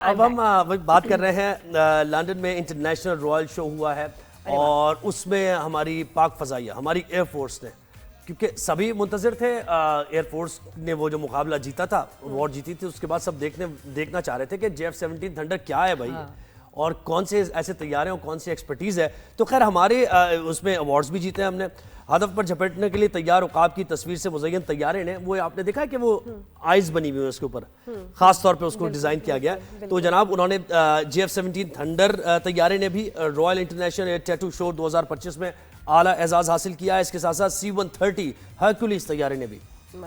अब हम बात कर रहे हैं लंदन में इंटरनेशनल रॉयल शो हुआ है और उसमें हमारी पाक फ़ज़ाइया हमारी एयरफोर्स ने, क्योंकि सभी मुंतज़िर थे, एयरफोर्स ने वो जो मुकाबला जीता था, वॉर जीती थी, उसके बाद सब देखना चाह रहे थे कि JF-17 थंडर क्या है भाई। और कौन से ऐसे तैयारे और कौन सी एक्सपर्टीज़ है। तो खैर हमारे उसमें अवार्ड्स भी जीते हैं हमने। हदफ पर झपटने के लिए तैयार उकाब की तस्वीर से मुज़य्यन तैयारे ने, वो आपने देखा कि वो आइज़ बनी हुई है उसके ऊपर, ख़ास तौर पे उसको डिज़ाइन किया गया। तो जनाब उन्होंने JF-17 थंडर तैयारे ने भी royal international air tattoo show 2025 में आला एजाज़ हासिल किया है। इसके साथ साथ C-130 हरक्यूलिस तैयारे ने भी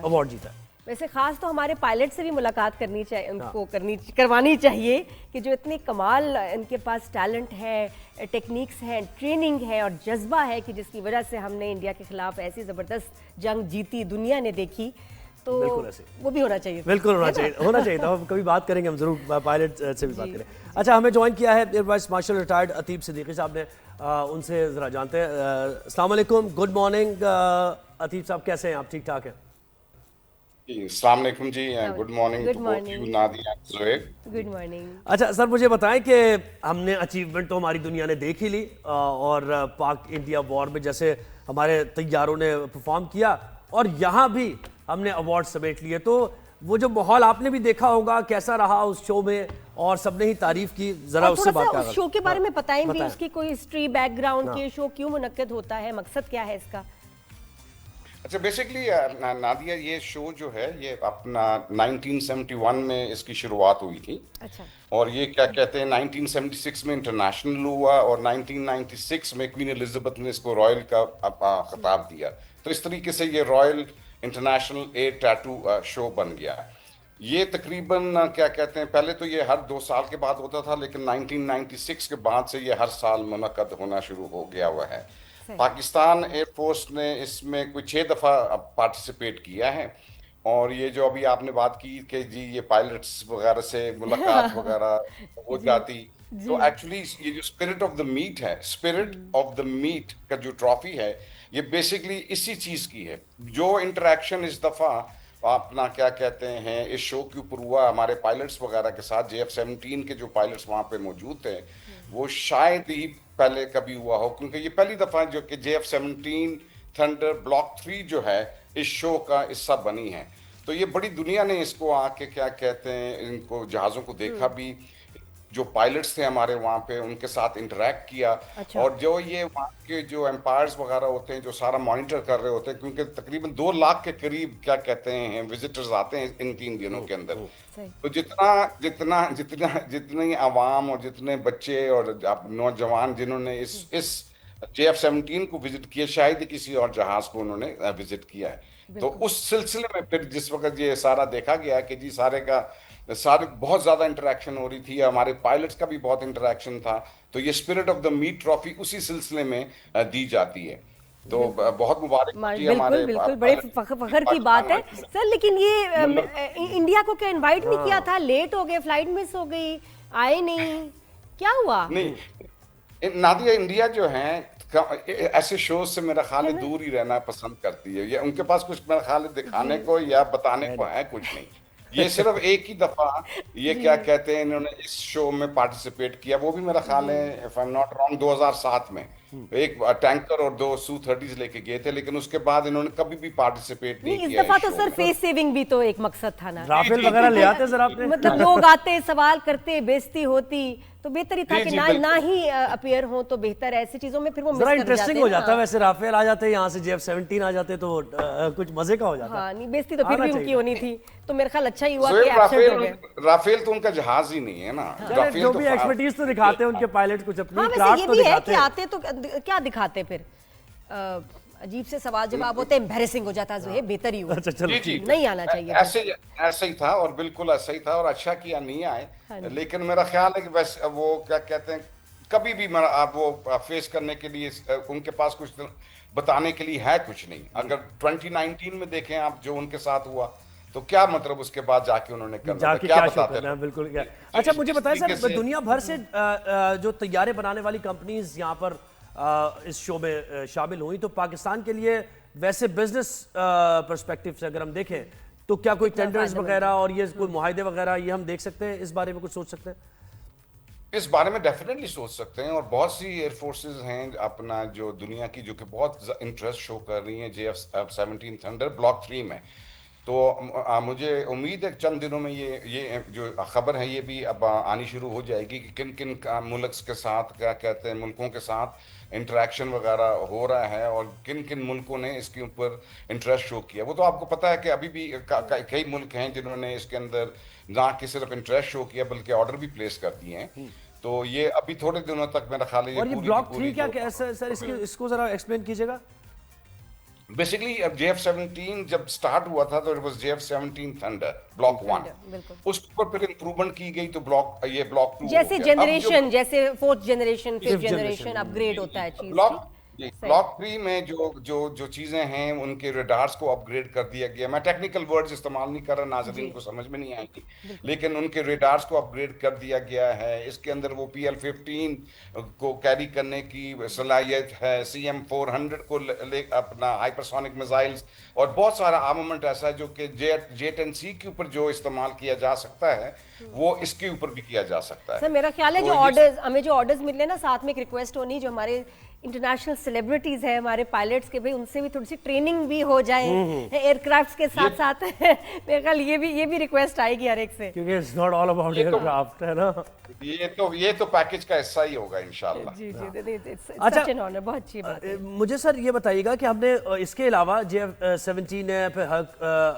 अवार्ड जीता है। वैसे खास तो हमारे पायलट से भी मुलाकात करनी चाहिए, उनको करवानी चाहिए कि जो इतनी कमाल इनके पास टैलेंट है, टेक्निक्स हैं, ट्रेनिंग है और जज्बा है कि जिसकी वजह से हमने इंडिया के खिलाफ ऐसी ज़बरदस्त जंग जीती, दुनिया ने देखी। तो वो भी होना चाहिए, बिल्कुल होना चाहिए था। हम कभी बात करेंगे, हम जरूर पायलट से भी बात करें। अच्छा, हमें ज्वाइन किया है air vice marshal retired Atib Siddiqui साहब ने, उनसे ज़रा जानते हैं। अस्सलाम वालेकुम, गुड मॉर्निंग अतीब साहब, कैसे हैं आप? ठीक ठाक हैं? अस्सलाम वालेकुम जी, good morning to both you Nadia Zuhaib. Good morning. अच्छा सर, मुझे बताएं कि हमने अचीवमेंट तो हमारी दुनिया ने देख ही ली, और पाक इंडिया वॉर में जैसे हमारे तैयारों ने परफॉर्म किया और यहाँ भी हमने अवार्ड समेट लिए, तो वो जो माहौल आपने भी देखा होगा कैसा रहा उस शो में, और सबने ही तारीफ की, जरा उससे बात करें। उस शो के बारे में बताएं भी, उसकी कोई हिस्ट्री, बैकग्राउंड, के शो क्यों मुनक्किद होता है, मकसद क्या है इसका? अच्छा, बेसिकली नादिया, ये शो जो है ये अपना 1971 में इसकी शुरुआत हुई थी। अच्छा। और ये क्या कहते हैं 1976 में इंटरनेशनल हुआ और 1996 में क्वीन एलिजाबेथ ने इसको रॉयल का खिताब दिया। तो इस तरीके से ये royal international air tattoo show बन गया। ये तकरीबन क्या कहते हैं, पहले तो ये हर 2 साल के बाद होता था, लेकिन 1996 के बाद से ये हर साल मुनक्कद होना शुरू हो गया हुआ है। पाकिस्तान एयरफोर्स ने इसमें कोई 6 दफ़ा पार्टिसिपेट किया है। और ये जो अभी आपने बात की कि जी ये पायलट्स वगैरह से मुलाकात वगैरह हो जाती, तो एक्चुअली ये जो स्पिरिट ऑफ द मीट है, स्पिरिट ऑफ द मीट का जो ट्रॉफी है, ये बेसिकली इसी चीज़ की है। जो इंटरेक्शन इस दफ़ा अपना क्या कहते हैं इस शो के ऊपर हुआ हमारे पायलट्स वगैरह के साथ, JF-17 के जो पायलट्स वहाँ पे मौजूद थे, वो शायद ही पहले कभी हुआ हो, क्योंकि ये पहली दफ़ा जो कि JF-17 थंडर ब्लॉक 3 जो है इस शो का हिस्सा बनी है। तो ये बड़ी दुनिया ने इसको आके क्या कहते हैं इनको जहाज़ों को देखा भी, जो पायलट्स थे हमारे वहाँ पे उनके साथ इंटरेक्ट किया। अच्छा। और जो ये वहाँ के जो एम्पायर्स वगैरह होते हैं जो सारा मॉनिटर कर रहे होते हैं, क्योंकि तकरीबन 2 लाख के करीब क्या कहते हैं विजिटर्स आते हैं इन 3 दिनों के अंदर। तो जितनी आवाम और जितने बच्चे और नौजवान जिन्होंने इस JF-17 को विजिट किया, शायद ही किसी और जहाज को उन्होंने विजिट किया है। तो उस सिलसिले में फिर जिस वक्त ये सारा देखा गया कि जी सारे बहुत ज्यादा इंटरेक्शन हो रही थी, हमारे पायलट्स का भी बहुत इंटरेक्शन था, तो ये spirit of the meet trophy उसी सिलसिले में दी जाती है। तो बहुत मुबारक बिल्कुल बिल्कुल, बड़े फखर की बात है सर। लेकिन ये इंडिया को क्या इनवाइट नहीं किया था? लेट हो गए, फ्लाइट मिस हो गई, आए नहीं, क्या हुआ? नहीं नादिया, इंडिया जो है ऐसे शोज से मेरा ख्याल है दूर ही रहना पसंद करती है। ये उनके पास कुछ मेरा ख्याल है दिखाने को या बताने को है कुछ नहीं। ये सिर्फ एक ही दफा ये क्या कहते हैं इन्होंने इस शो में पार्टिसिपेट किया, वो भी मेरा ख्याल है if I am not wrong 2007 में एक टैंकर और 2 Su-30s लेके गए थे, लेकिन उसके बाद इन्होंने कभी भी पार्टिसिपेट नहीं किया। इस दफा तो सर फेस सेविंग भी तो एक मकसद था ना, राफेल वगैरह ले आते सर आपने, मतलब लोग आते, सवाल करते, बेइज्जती होती, तो बेहतर ही था कि ना ही अपीयर हो तो बेहतर। ऐसी चीजों में फिर वो जरा इंटरेस्टिंग हो जाता है। वैसे राफेल आ जाते, यहाँ से JF-17 आ जाते तो कुछ मजे का हो जाता। हाँ, नहीं बेइज्जती तो फिर भी उनकी होनी थी, तो मेरे ख्याल अच्छा ही हुआ कि एब्सेंट हो गए। राफेल तो उनका जहाज ही नहीं है ना। जो भी एक्सपर्टीज तो दिखाते हैं उनके पायलट, कुछ अपनी क्राफ्ट तो दिखाते हैं। आते तो क्या दिखाते फिर, अजीब से सवाल जवाब होते, एम्बैरेसिंग हो जाता है, बेहतर ही हुआ। अच्छा चलो, नहीं आना चाहिए। ऐसे ही था और बिल्कुल ऐसा ही था और अच्छा किया नहीं आए। लेकिन मेरा ख्याल है कि वैसे वो क्या कहते हैं कभी भी आप वो फेस करने के लिए उनके पास कुछ बताने के लिए है कुछ नहीं। अगर 2019 में देखें आप जो उनके साथ हुआ, तो क्या मतलब उसके बाद जाके उन्होंने क्या बताते हैं। बिल्कुल क्या। अच्छा मुझे बताएं सर, दुनिया भर से जो तैयारे बनाने वाली कंपनीज यहाँ पर इस शो में शामिल हुई, तो पाकिस्तान के लिए वैसे बिजनेस पर्सपेक्टिव से अगर हम देखें तो क्या कोई कितना टेंडर्स फायदेमंद वगैरह और ये कोई मुआहदे वगैरह ये हम देख सकते हैं, इस बारे में कुछ सोच सकते हैं? इस बारे में डेफिनेटली सोच सकते हैं, और बहुत सी एयरफोर्सेज हैं अपना जो दुनिया की जो कि बहुत इंटरेस्ट शो कर रही हैं JF-17 थंडर ब्लॉक 3 में। तो मुझे उम्मीद है चंद दिनों में ये जो खबर है ये भी अब आनी शुरू हो जाएगी कि किन किन मुल्क के साथ, क्या कहते हैं, मुल्कों के साथ इंटरेक्शन वगैरह हो रहा है और किन किन मुल्कों ने इसके ऊपर इंटरेस्ट शो किया। वो तो आपको पता है कि अभी भी कई मुल्क हैं जिन्होंने इसके अंदर ना कि सिर्फ इंटरेस्ट शो किया बल्कि ऑर्डर भी प्लेस कर दिए हैं। तो ये अभी थोड़े दिनों तक मेरा ख्याल है और ये पूरी ब्लॉक की पूरी 3 क्या जो- क्या है सर, इसको जरा एक्सप्लेन कीजिएगा। बेसिकली अब JF-17 जब स्टार्ट हुआ था तो it was JF-17 thunder block 1। बिल्कुल। उसके ऊपर फिर इंप्रूवमेंट की गई तो ये ब्लॉक 2 जैसे जनरेशन, जैसे fourth generation, fifth Fifth generation generation, upgrade होता है चीज ब्लॉक की। सही। ब्लॉक 3 में जो चीजें हैं उनके रडार्स को अपग्रेड कर दिया गया। मैं टेक्निकल वर्ड्स इस्तेमाल नहीं कर रहा, नाज़रीन को समझ में नहीं आएंगी, लेकिन उनके रडार्स को अपग्रेड कर दिया गया है। इसके अंदर वो PL-15 को कैरी करने की सलाहियत है, CM-400 को अपना हाइपरसोनिक मिसाइल्स और बहुत सारा आर्मामेंट ऐसा है जो कि J-10C के ऊपर जो इस्तेमाल किया जा सकता है वो इसके ऊपर भी किया जा सकता है। सर मेरा ख्याल है तो जो ये- ऑर्डर्स हमें जो ऑर्डर्स मिले ना, साथ में एक रिक्वेस्ट होनी, जो हमारे इंटरनेशनल सेलिब्रिटीज हैं हमारे पायलट्स के, भाई उनसे भी थोड़ी सी ट्रेनिंग भी हो जाए एयरक्राफ्ट के साथ साथ। मेरे ख्याल ये भी रिक्वेस्ट आएगी हर एक से। क्योंकि इट्स नॉट ऑल अबाउट ये तो- एयरक्राफ्ट, है ना। ये तो पैकेज का हिस्सा ही होगा इंशाल्लाह। जी जी, इट्स अच्छा, सच एन ऑनर, बहुत अच्छी बात है। मुझे सर ये बताइएगा कि हमने इसके अलावा JF-17 है, फिर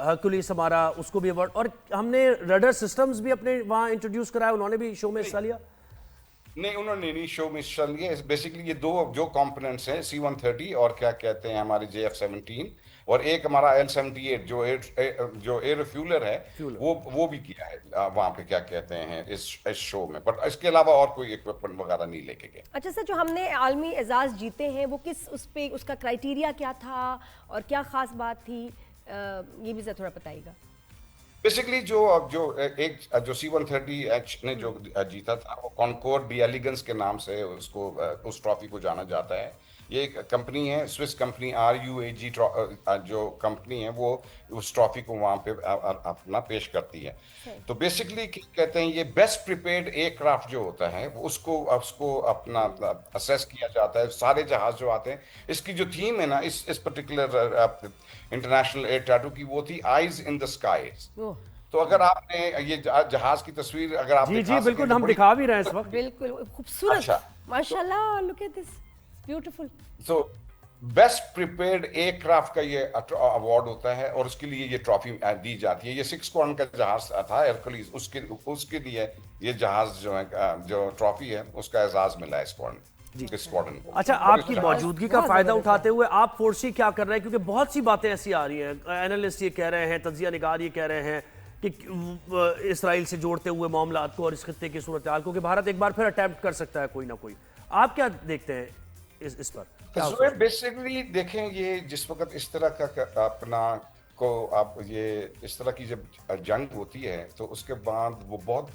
हरकुलिस हमारा, उसको भी अवार्ड, और हमने रडर सिस्टम्स भी अपने वहाँ इंट्रोड्यूस कराया, उन्होंने भी शो में हिस्सा लिया। नहीं, उन्होंने नहीं शो में हिस्सा लिया। बेसिकली ये दो जो कंपोनेंट्स हैं C-130 और क्या कहते हैं हमारे JF-17, और एक हमारा L-78 जो एयर रिफ्यूलर है वो भी किया है वहाँ पे, क्या कहते हैं, इस शो में। बट इसके अलावा और कोई इक्विपमेंट वगैरह नहीं लेके गए। अच्छा सर, जो हमने आलमी एजाज जीते हैं वो किस उस पे, उसका क्राइटेरिया क्या था और क्या खास बात थी, ये भी जरा थोड़ा बताइएगा। बेसिकली जो C-130H ने जो जीता था वो कॉनकोर्ड डी एलिगेंस के नाम से उसको उस ट्रॉफी को जाना जाता है। ये एक कंपनी है, स्विस कंपनी RUAG जो कंपनी है वो उस ट्रॉफी को वहाँ पे अपना पेश करती है। तो बेसिकली कहते हैं ये बेस्ट प्रिपेयर्ड एयरक्राफ्ट जो होता है उसको अपना असेस किया जाता है। सारे जहाज जो आते हैं, इसकी जो थीम है ना इस पर्टिकुलर इंटरनेशनल एयर टैटू की, वो थी आइज इन द स्काईज। तो अगर आपने ये जहाज की तस्वीर अगर आप जी दिखा जी बिल्कुल, सकें तो हम बड़ी- दिखा भी रहे हैं इस वक्त। बिल्कुल खूबसूरत, अच्छा। माशाल्लाह, लुक एट दिस, ब्यूटीफुल। तो बेस्ट प्रिपेयर्ड एयरक्राफ्ट का ये अवार्ड होता है और उसके लिए ये ट्रॉफी दी जाती है। ये 6 कॉर्न का जहाज था हरकुलिस, उसके लिए ये जहाज जो है जो ट्रॉफी है उसका एजाज मिला है स्क्वाड्रन को। अच्छा, आपकी मौजूदगी का बहुत फायदा जबरदस्त उठाते हुए आप फोर्सी क्या कर रहे हैं, क्योंकि बहुत सी बातें ऐसी आ रही हैं, एनालिस्ट ये कह रहे हैं, तज्जिया निगार ये कह रहे हैं कि इसराइल से जोड़ते हुए मामलात को और इस खत्ते की सूरत हाल को कि भारत एक बार फिर अटेम्प्ट कर सकता है कोई ना कोई। आप क्या देखते हैं इस पर? बेसिकली देखें, ये जिस वक्त इस तरह का अपना को आप ये इस तरह की जब जंग होती है तो उसके बाद वो बहुत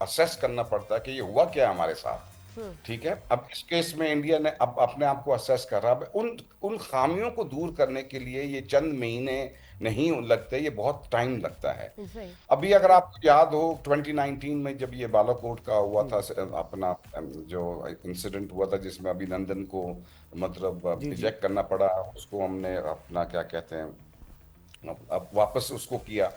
असेस करना पड़ता है कि ये हुआ क्या हमारे साथ। ठीक है, अब इस केस में इंडिया ने अब अपने आप को असेस कर रहा है। उन खामियों को दूर करने के लिए ये चंद महीने नहीं लगते, ये बहुत टाइम लगता है। अभी अगर आपको याद हो 2019 में जब ये बालाकोट का हुआ था अपना जो इंसिडेंट हुआ था जिसमें अभिनंदन को मतलब रिजेक्ट करना पड़ा, उसको हमने अपना क्या कहते हैं अब वापस उसको किया।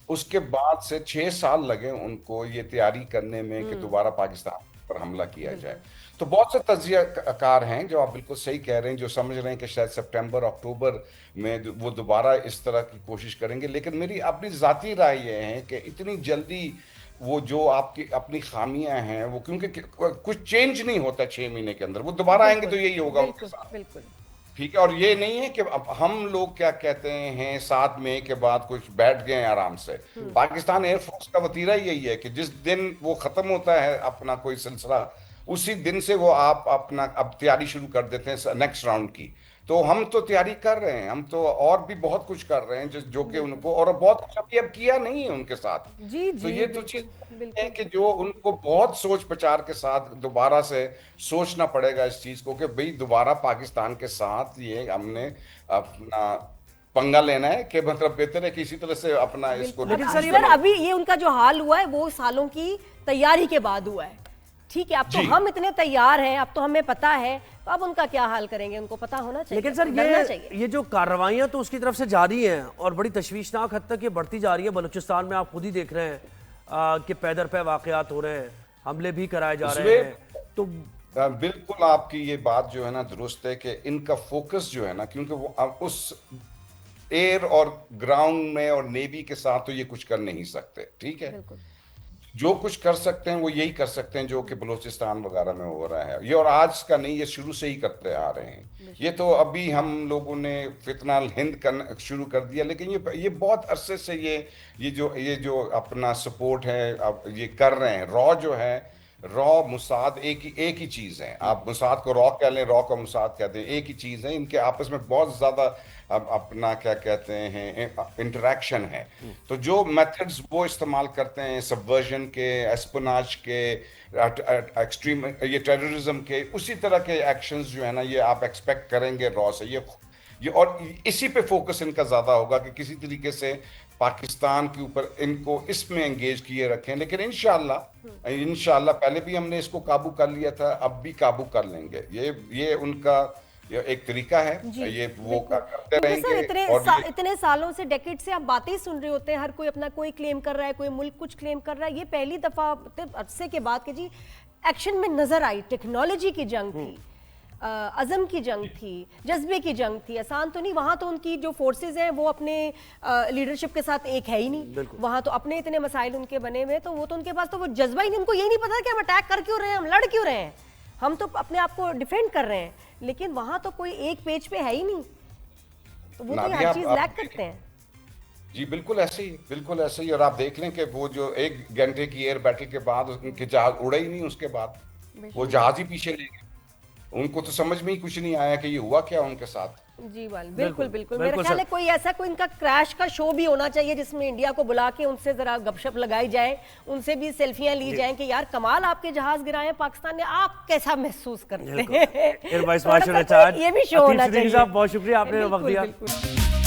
उसके बाद से 6 साल लगे उनको ये तैयारी करने में कि दोबारा पाकिस्तान पर हमला किया जाए। तो बहुत से तज्जियाकार हैं जो आप बिल्कुल सही कह रहे हैं, जो समझ रहे हैं कि शायद सितंबर अक्टूबर में वो दोबारा इस तरह की कोशिश करेंगे। लेकिन मेरी अपनी जाती राय ये है कि इतनी जल्दी वो जो आपकी अपनी खामियां हैं वो, क्योंकि कुछ चेंज नहीं होता 6 महीने के अंदर, वो दोबारा आएंगे तो यही होगा उनके साथ। बिल्कुल ठीक है, और ये नहीं है कि अब हम लोग क्या कहते हैं 7 मई के बाद कुछ बैठ गए आराम से। पाकिस्तान एयरफोर्स का वतीरा यही है कि जिस दिन वो खत्म होता है अपना कोई सिलसिला, उसी दिन से वो आप अपना अब तैयारी शुरू कर देते हैं नेक्स्ट राउंड की। तो हम तो तैयारी कर रहे हैं, हम तो और भी बहुत कुछ कर रहे हैं जो कि उनको, और बहुत कुछ अभी अब किया नहीं है उनके साथ। जी तो जी, ये तो चीज है कि जो उनको बहुत सोच विचार के साथ दोबारा से सोचना पड़ेगा इस चीज को कि भाई दोबारा पाकिस्तान के साथ ये हमने अपना पंगा लेना है कि मतलब बेहतर है कि इसी तरह से अपना इसको सर अभी ये उनका जो हाल हुआ है वो सालों की तैयारी के बाद हुआ है, ठीक है। अब तो हम इतने तैयार हैं, अब तो हमें पता है, तो अब उनका क्या हाल करेंगे, उनको पता होना चाहिए। लेकिन सर ये जो कार्रवाइयां तो उसकी तरफ से जारी हैं और बड़ी तशवीशनाक हद तक ये बढ़ती जा रही है। बलूचिस्तान में आप खुद ही देख रहे हैं कि पैदर पे वाकयात हो रहे हैं, हमले भी कराए जा रहे हैं। तो बिल्कुल आपकी ये बात जो है ना दुरुस्त है कि इनका फोकस जो है ना, क्योंकि वो उस एयर और ग्राउंड में और नेवी के साथ तो ये कुछ कर नहीं सकते, ठीक है। जो कुछ कर सकते हैं वो यही कर सकते हैं जो कि बलूचिस्तान वगैरह में हो रहा है। ये और आज का नहीं, ये शुरू से ही करते आ रहे हैं। ये तो अभी हम लोगों ने फितना हिंद करना शुरू कर दिया, लेकिन ये बहुत अरसे से ये जो अपना सपोर्ट है अब ये कर रहे हैं। रॉ जो है, रॉ मुसाद एक ही चीज है। आप मुसाद को रॉ कह लें, रॉ को मुसाद कहते हैं, एक ही चीज है। इनके आपस में बहुत ज्यादा अपना क्या कहते हैं इंटरेक्शन है। तो जो मेथड्स वो इस्तेमाल करते हैं सबवर्जन के, एस्पिनाज के, एक्सट्रीम ये टेररिज्म के, उसी तरह के एक्शंस जो है ना ये आप एक्सपेक्ट करेंगे रॉ से। ये और इसी पे फोकस इनका ज्यादा होगा कि किसी तरीके से पाकिस्तान के ऊपर इनको इसमें एंगेज किए रखें। लेकिन इंशाल्लाह पहले भी हमने इसको काबू कर लिया था, अब भी काबू कर लेंगे। ये उनका ये एक तरीका है, ये वो करते रहेंगे। इतने सालों से, डेकेड से आप बातें ही सुन रहे होते हैं, हर कोई अपना कोई क्लेम कर रहा है, कोई मुल्क कुछ क्लेम कर रहा है। ये पहली दफा अरसे के बाद के जी एक्शन में नजर आई। टेक्नोलॉजी की जंग थी, अज़म की जंग थी, जज्बे की जंग थी। आसान तो नहीं, वहां तो उनकी जो फोर्सेज हैं वो अपने लीडरशिप के साथ एक है ही नहीं। वहां तो अपने इतने मसाइल उनके बने हुए, तो वो तो उनके पास तो वो जज्बा ही नहीं। उनको यही नहीं पता कि हम अटैक कर क्यों रहे हैं, हम लड़ क्यों रहे हैं, हम तो अपने आप को डिफेंड कर रहे हैं। लेकिन वहां तो कोई एक पेज पे है ही नहीं, तो वो तो हर चीज लैक करते हैं। जी बिल्कुल ऐसे ही। और आप देख लें कि वो जो 1 घंटे की एयर बैटल के बाद उनके जहाज उड़े ही नहीं, उसके बाद वो जहाज ही पीछे ले गए। उनको तो समझ में ही कुछ नहीं आया कि ये हुआ क्या उनके साथ। जी बिल्कुल मेरा ख्याल है कोई ऐसा कोई इनका क्रैश का शो भी होना चाहिए जिसमें इंडिया को बुला के उनसे जरा गपशप लगाई जाए, उनसे भी सेल्फियां ली जाएं कि यार कमाल आपके जहाज गिराए पाकिस्तान ने, आप कैसा महसूस करते हैं। ये भी शो होना चाहिए। बहुत शुक्रिया, आपने वक्त दिया।